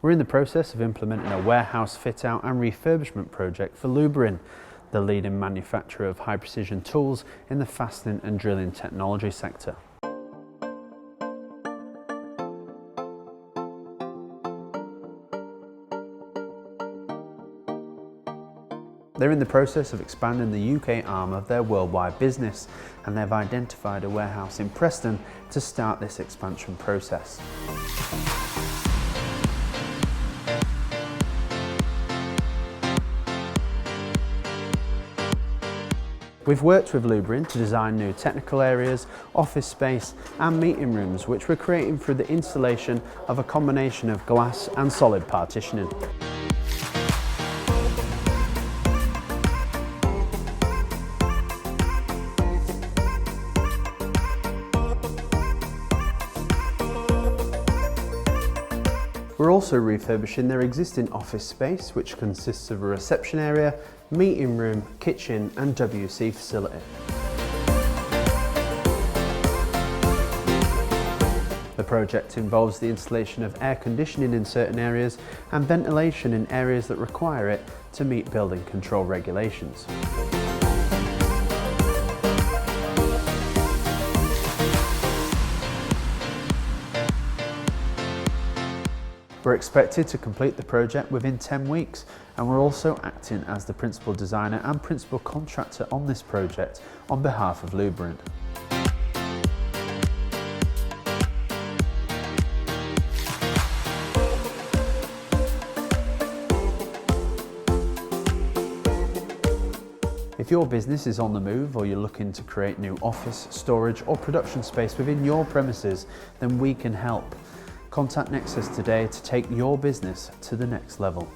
We're in the process of implementing a warehouse fit-out and refurbishment project for Lubbering, the leading manufacturer of high-precision tools in the fastening and drilling technology sector. They're in the process of expanding the UK arm of their worldwide business, and they've identified a warehouse in Preston to start this expansion process. We've worked with Lubbering to design new technical areas, office space and meeting rooms, which we're creating through the installation of a combination of glass and solid partitioning. We're also refurbishing their existing office space, which consists of a reception area, meeting room, kitchen and WC facility. The project involves the installation of air conditioning in certain areas and ventilation in areas that require it to meet building control regulations. We're expected to complete the project within 10 weeks, and we're also acting as the principal designer and principal contractor on this project on behalf of Lubbering. If your business is on the move or you're looking to create new office, storage or production space within your premises, then we can help. Contact Nexus today to take your business to the next level.